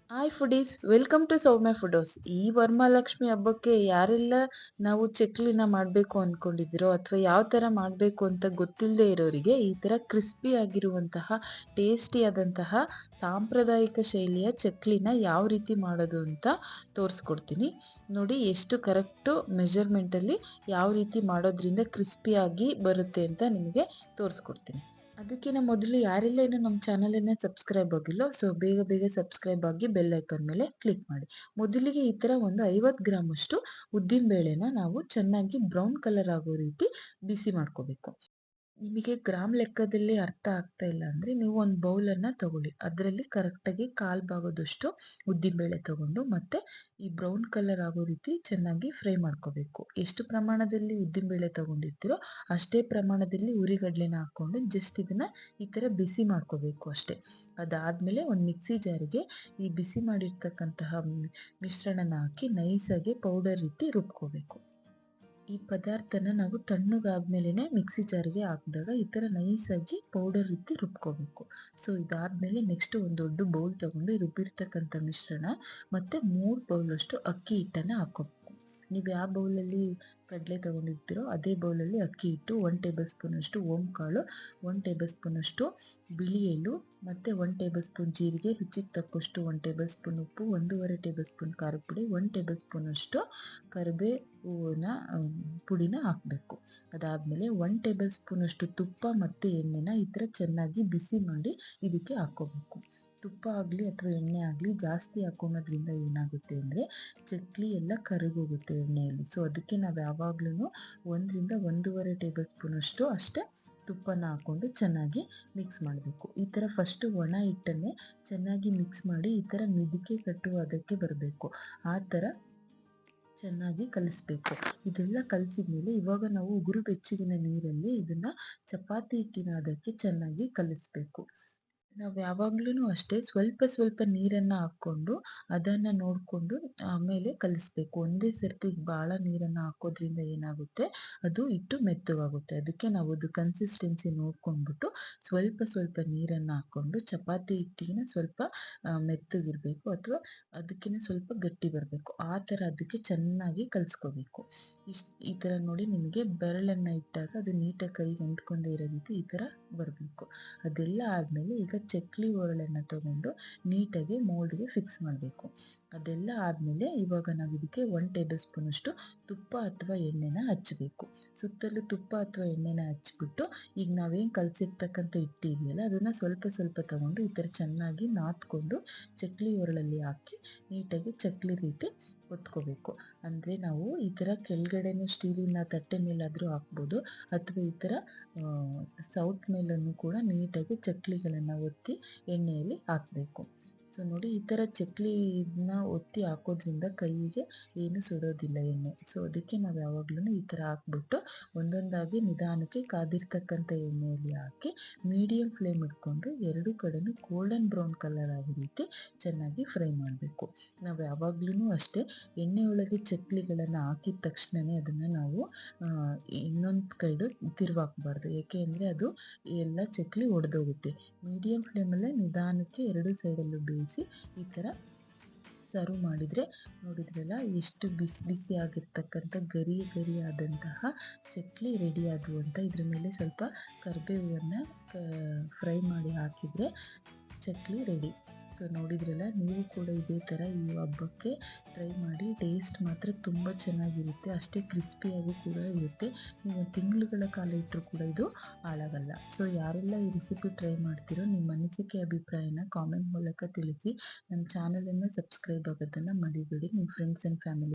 Hi foodies, welcome to ಸೌಮ್ಯ ಫುಡೋಸ್. ಈ ವರಮಹಾಲಕ್ಷ್ಮಿ ಹಬ್ಬಕ್ಕೆ ಯಾರೆಲ್ಲ ನಾವು ಚಕ್ಲಿನ ಮಾಡಬೇಕು ಅಂದ್ಕೊಂಡಿದ್ದೀರೋ ಅಥವಾ ಯಾವ ಥರ ಮಾಡಬೇಕು ಅಂತ ಗೊತ್ತಿಲ್ಲದೆ ಇರೋರಿಗೆ ಈ ಥರ ಕ್ರಿಸ್ಪಿ ಆಗಿರುವಂತಹ ಟೇಸ್ಟಿಯಾದಂತಹ ಸಾಂಪ್ರದಾಯಿಕ ಶೈಲಿಯ ಚಕ್ಲಿನ ಯಾವ ರೀತಿ ಮಾಡೋದು ಅಂತ ತೋರಿಸ್ಕೊಡ್ತೀನಿ. ನೋಡಿ ಎಷ್ಟು ಕರೆಕ್ಟು ಮೆಜರ್ಮೆಂಟಲ್ಲಿ ಯಾವ ರೀತಿ ಮಾಡೋದ್ರಿಂದ ಕ್ರಿಸ್ಪಿಯಾಗಿ ಬರುತ್ತೆ ಅಂತ ನಿಮಗೆ ತೋರಿಸ್ಕೊಡ್ತೀನಿ. ಅದಕ್ಕಿಂತ ಮೊದಲು ಯಾರೆಲ್ಲ ಇನ್ನು ನಮ್ಮ ಚಾನಲನ್ನು ಸಬ್ಸ್ಕ್ರೈಬ್ ಆಗಿಲ್ಲೋ ಬೇಗ ಬೇಗ ಸಬ್ಸ್ಕ್ರೈಬ್ ಆಗಿ ಬೆಲ್ ಐಕಾನ್ ಮೇಲೆ ಕ್ಲಿಕ್ ಮಾಡಿ. ಮೊದಲಿಗೆ ಈ ಥರ ಒಂದು 50 ಗ್ರಾಮ್ ಅಷ್ಟು ಉದ್ದಿನ ಬೇಳೆನ ನಾವು ಚೆನ್ನಾಗಿ ಬ್ರೌನ್ ಕಲರ್ ಆಗೋ ರೀತಿ ಬಿಸಿ ಮಾಡ್ಕೋಬೇಕು. ನಿಮಗೆ ಗ್ರಾಮ್ ಲೆಕ್ಕದಲ್ಲಿ ಅರ್ಥ ಆಗ್ತಾ ಇಲ್ಲ ಅಂದರೆ ನೀವು ಒಂದು ಬೌಲನ್ನು ತಗೊಳ್ಳಿ. ಅದರಲ್ಲಿ ಕರೆಕ್ಟಾಗಿ ಕಾಲು ಭಾಗದಷ್ಟು ಉದ್ದಿನಬೇಳೆ ತಗೊಂಡು ಮತ್ತೆ ಈ ಬ್ರೌನ್ ಕಲರ್ ಆಗೋ ರೀತಿ ಚೆನ್ನಾಗಿ ಫ್ರೈ ಮಾಡ್ಕೋಬೇಕು. ಎಷ್ಟು ಪ್ರಮಾಣದಲ್ಲಿ ಉದ್ದಿನಬೇಳೆ ತಗೊಂಡಿರ್ತೀರೋ ಅಷ್ಟೇ ಪ್ರಮಾಣದಲ್ಲಿ ಉರಿಗಡಲೆನ ಹಾಕ್ಕೊಂಡು ಜಸ್ಟ್ ಇದನ್ನು ಈ ಥರ ಬಿಸಿ ಮಾಡ್ಕೋಬೇಕು ಅಷ್ಟೇ. ಅದಾದಮೇಲೆ ಒಂದು ಮಿಕ್ಸಿ ಜಾರಿಗೆ ಈ ಬಿಸಿ ಮಾಡಿರ್ತಕ್ಕಂತಹ ಮಿಶ್ರಣನ ಹಾಕಿ ನೈಸಾಗಿ ಪೌಡರ್ ರೀತಿ ರುಬ್ಕೋಬೇಕು. ಈ ಪದಾರ್ಥನ ನಾವು ತಣ್ಣಗಾದ್ಮೇಲೆ ಮಿಕ್ಸಿ ಜಾರಿಗೆ ಹಾಕಿದಾಗ ಈ ಥರ ನೈಸಾಗಿ ಪೌಡರ್ ರೀತಿ ರುಬ್ಕೋಬೇಕು. ಸೊ ಇದಾದಮೇಲೆ ನೆಕ್ಸ್ಟ್ ಒಂದು ದೊಡ್ಡ ಬೌಲ್ ತಗೊಂಡು ಈ ರುಬ್ಬಿರ್ತಕ್ಕಂಥ ಮಿಶ್ರಣ ಮತ್ತು 3 ಬೌಲಷ್ಟು ಅಕ್ಕಿ ಹಿಟ್ಟನ್ನು ಹಾಕ್ಕೋಬೇಕು. ನೀವು ಯಾವ ಬೌಲಲ್ಲಿ ಕಡಲೆ ತೊಗೊಂಡಿರ್ತೀರೋ ಅದೇ ಬೌಲಲ್ಲಿ ಅಕ್ಕಿ ಹಿಟ್ಟು, 1 ಟೇಬಲ್ ಸ್ಪೂನಷ್ಟು ಓಂಕಾಳು, 1 ಟೇಬಲ್ ಸ್ಪೂನಷ್ಟು ಬಿಳಿ ಎಳ್ಳು ಮತ್ತು 1 ಟೇಬಲ್ ಸ್ಪೂನ್ ಜೀರಿಗೆ, ರುಚಿಗೆ ತಕ್ಕಷ್ಟು 1 ಟೇಬಲ್ ಸ್ಪೂನ್ ಉಪ್ಪು, 1.5 ಟೇಬಲ್ ಸ್ಪೂನ್ ಖಾರದ ಪುಡಿ, 1 ಟೇಬಲ್ ಸ್ಪೂನಷ್ಟು ಕರಿಬೇವಿನ ಪುಡಿನ ಹಾಕಬೇಕು. ಅದಾದಮೇಲೆ 1 ಟೇಬಲ್ ಸ್ಪೂನಷ್ಟು ತುಪ್ಪ ಮತ್ತು ಎಣ್ಣೆನ ಈ ಥರ ಚೆನ್ನಾಗಿ ಬಿಸಿ ಮಾಡಿ ಇದಕ್ಕೆ ಹಾಕ್ಕೋಬೇಕು. ತುಪ್ಪ ಆಗಲಿ ಅಥವಾ ಎಣ್ಣೆ ಆಗಲಿ ಜಾಸ್ತಿ ಹಾಕ್ಕೊಳೋದ್ರಿಂದ ಏನಾಗುತ್ತೆ ಅಂದರೆ ಚಕ್ಲಿ ಎಲ್ಲ ಕರಗೋಗುತ್ತೆ ಎಣ್ಣೆಯಲ್ಲಿ. ಸೊ ಅದಕ್ಕೆ ನಾವು ಯಾವಾಗ್ಲೂ 1ರಿಂದ 1.5 ಟೇಬಲ್ ಸ್ಪೂನಷ್ಟು ಅಷ್ಟೇ ತುಪ್ಪನ ಹಾಕ್ಕೊಂಡು ಚೆನ್ನಾಗಿ ಮಿಕ್ಸ್ ಮಾಡಬೇಕು. ಈ ಥರ ಫಸ್ಟು ಒಣ ಹಿಟ್ಟನ್ನೇ ಚೆನ್ನಾಗಿ ಮಿಕ್ಸ್ ಮಾಡಿ ಈ ಥರ ಮಿದಿಕೆ ಕಟ್ಟುವ ಅದಕ್ಕೆ ಬರಬೇಕು. ಆ ಥರ ಚೆನ್ನಾಗಿ ಕಲಿಸ್ಬೇಕು. ಇದೆಲ್ಲ ಕಲಿಸಿದ ಮೇಲೆ ಇವಾಗ ನಾವು ಉಗುರು ಬೆಚ್ಚಗಿನ ನೀರಲ್ಲಿ ಇದನ್ನು ಚಪಾತಿ ಹಿಟ್ಟಿನ ಅದಕ್ಕೆ ಚೆನ್ನಾಗಿ ಕಲಿಸ್ಬೇಕು. ನಾವು ಯಾವಾಗ್ಲೂ ಅಷ್ಟೇ ಸ್ವಲ್ಪ ನೀರನ್ನು ಹಾಕ್ಕೊಂಡು ಅದನ್ನು ನೋಡಿಕೊಂಡು ಆಮೇಲೆ ಕಲಿಸ್ಬೇಕು. ಒಂದೇ ಸರ್ತಿ ಭಾಳ ನೀರನ್ನು ಹಾಕೋದ್ರಿಂದ ಏನಾಗುತ್ತೆ, ಅದು ಹಿಟ್ಟು ಮೆತ್ತಗಾಗುತ್ತೆ. ಅದಕ್ಕೆ ನಾವು ಅದು ಕನ್ಸಿಸ್ಟೆನ್ಸಿ ನೋಡ್ಕೊಂಡ್ಬಿಟ್ಟು ಸ್ವಲ್ಪ ನೀರನ್ನು ಹಾಕ್ಕೊಂಡು ಚಪಾತಿ ಹಿಟ್ಟಿನ ಸ್ವಲ್ಪ ಮೆತ್ತಗಿರಬೇಕು ಅಥವಾ ಅದಕ್ಕಿಂತ ಸ್ವಲ್ಪ ಗಟ್ಟಿ ಬರಬೇಕು. ಆ ಥರ ಅದಕ್ಕೆ ಚೆನ್ನಾಗಿ ಕಲಿಸ್ಕೋಬೇಕು. ಈ ಥರ ನೋಡಿ ನಿಮಗೆ ಬೆರಳನ್ನು ಇಟ್ಟಾಗ ಅದು ನೀಟಾಗಿ ಕೈಗೆ ಅಂಟ್ಕೊಂಡೇ ಇರೋ ರೀತಿ ಈ ಥರ ಬರಬೇಕು. ಅದೆಲ್ಲ ಆದಮೇಲೆ ಈಗ ಚಕ್ಲಿ ಒರಳನ್ನು ತಗೊಂಡು ನೀಟಾಗಿ ಮೋಲ್ಡ್ಗೆ ಫಿಕ್ಸ್ ಮಾಡಬೇಕು. ಅದೆಲ್ಲ ಆದಮೇಲೆ ಇವಾಗ ನಾವು ಇದಕ್ಕೆ 1 ಟೇಬಲ್ ಸ್ಪೂನಷ್ಟು ತುಪ್ಪ ಅಥವಾ ಎಣ್ಣೆನ ಹಚ್ಚಬೇಕು. ಸುತ್ತಲೂ ತುಪ್ಪ ಅಥವಾ ಎಣ್ಣೆನ ಹಚ್ಬಿಟ್ಟು ಈಗ ನಾವೇನು ಕಲಸಿರ್ತಕ್ಕಂಥ ಹಿಟ್ಟು ಇದೆಯಲ್ಲ ಅದನ್ನು ಸ್ವಲ್ಪ ತಗೊಂಡು ಈ ಥರ ಚೆನ್ನಾಗಿ ನಾದ್ಕೊಂಡು ಚಕ್ಲಿ ಒರಳಲ್ಲಿ ಹಾಕಿ ನೀಟಾಗಿ ಚಕ್ಲಿ ರೀತಿ ಒತ್ಕೋಬೇಕು. ಅಂದರೆ ನಾವು ಈ ಥರ ಕೆಳಗಡೆನೂ ಸ್ಟೀಲಿನ ತಟ್ಟೆ ಮೇಲಾದರೂ ಹಾಕ್ಬೋದು ಅಥವಾ ಈ ಥರ ಸೌಟ್ ಮೇಲೂ ಕೂಡ ನೀಟಾಗಿ ಚಕ್ಲಿಗಳನ್ನು ಒತ್ತಿ ಎಣ್ಣೆಯಲ್ಲಿ ಹಾಕಬೇಕು. ಸೊ ನೋಡಿ ಈ ಥರ ಚಕ್ಲಿನ ಒತ್ತಿ ಹಾಕೋದ್ರಿಂದ ಕೈಗೆ ಏನು ಸುಡೋದಿಲ್ಲ ಎಣ್ಣೆ. ಸೊ ಅದಕ್ಕೆ ನಾವು ಯಾವಾಗ್ಲೂ ಈ ಥರ ಹಾಕ್ಬಿಟ್ಟು ಒಂದೊಂದಾಗಿ ನಿಧಾನಕ್ಕೆ ಕಾದಿರ್ತಕ್ಕಂಥ ಎಣ್ಣೆಯಲ್ಲಿ ಹಾಕಿ ಮೀಡಿಯಮ್ ಫ್ಲೇಮ್ ಇಟ್ಕೊಂಡು ಎರಡೂ ಕಡೆನೂ ಗೋಲ್ಡನ್ ಬ್ರೌನ್ ಕಲರ್ ಆಗೋ ರೀತಿ ಚೆನ್ನಾಗಿ ಫ್ರೈ ಮಾಡಬೇಕು. ನಾವು ಯಾವಾಗ್ಲೂ ಅಷ್ಟೇ ಎಣ್ಣೆ ಒಳಗೆ ಚಕ್ಲಿಗಳನ್ನು ಹಾಕಿದ ತಕ್ಷಣವೇ ಅದನ್ನು ನಾವು ಇನ್ನೊಂದು ಕೈಡು ತಿರುವಾಕ್ಬಾರ್ದು. ಏಕೆ ಅಂದರೆ ಅದು ಎಲ್ಲ ಚಕ್ಲಿ ಒಡೆದೋಗುತ್ತೆ. ಮೀಡಿಯಮ್ ಫ್ಲೇಮಲ್ಲೇ ನಿಧಾನಕ್ಕೆ ಎರಡೂ ಸೈಡಲ್ಲೂ ಬೇಯಿಸಿ ಈ ಥರ ಸರ್ವ್ ಮಾಡಿದರೆ ನೋಡಿದ್ರಲ್ಲ ಎಷ್ಟು ಬಿಸಿ ಆಗಿರ್ತಕ್ಕಂಥ ಗರಿ ಆದಂತಹ ಚಕ್ಲಿ ರೆಡಿ ಆದವು ಅಂತ. ಇದ್ರ ಮೇಲೆ ಸ್ವಲ್ಪ ಕರಿಬೇವನ್ನು ಫ್ರೈ ಮಾಡಿ ಹಾಕಿದರೆ ಚಕ್ಲಿ ರೆಡಿ. ಸೊ ನೋಡಿದ್ರಲ್ಲ, ನೀವು ಕೂಡ ಇದೇ ಥರ ಈ ಹಬ್ಬಕ್ಕೆ ಟ್ರೈ ಮಾಡಿ. ಟೇಸ್ಟ್ ಮಾತ್ರ ತುಂಬ ಚೆನ್ನಾಗಿರುತ್ತೆ, ಅಷ್ಟೇ ಕ್ರಿಸ್ಪಿಯಾಗೂ ಕೂಡ ಇರುತ್ತೆ. ನೀವು ತಿಂಗಳುಗಳ ಕಾಲ ಇಟ್ಟರೂ ಕೂಡ ಇದು ಹಾಳಾಗಲ್ಲ. ಸೊ ಯಾರೆಲ್ಲ ಈ ರೆಸಿಪಿ ಟ್ರೈ ಮಾಡ್ತೀರೋ ನಿಮ್ಮ ಅನಿಸಿಕೆ ಅಭಿಪ್ರಾಯನ ಕಾಮೆಂಟ್ ಮೂಲಕ ತಿಳಿಸಿ. ನಮ್ಮ ಚಾನಲನ್ನು ಸಬ್ಸ್ಕ್ರೈಬ್ ಆಗೋದನ್ನು ಮರಿಬೇಡಿ. ನಿಮ್ಮ ಫ್ರೆಂಡ್ಸ್ ಆ್ಯಂಡ್ ಫ್ಯಾಮಿಲಿ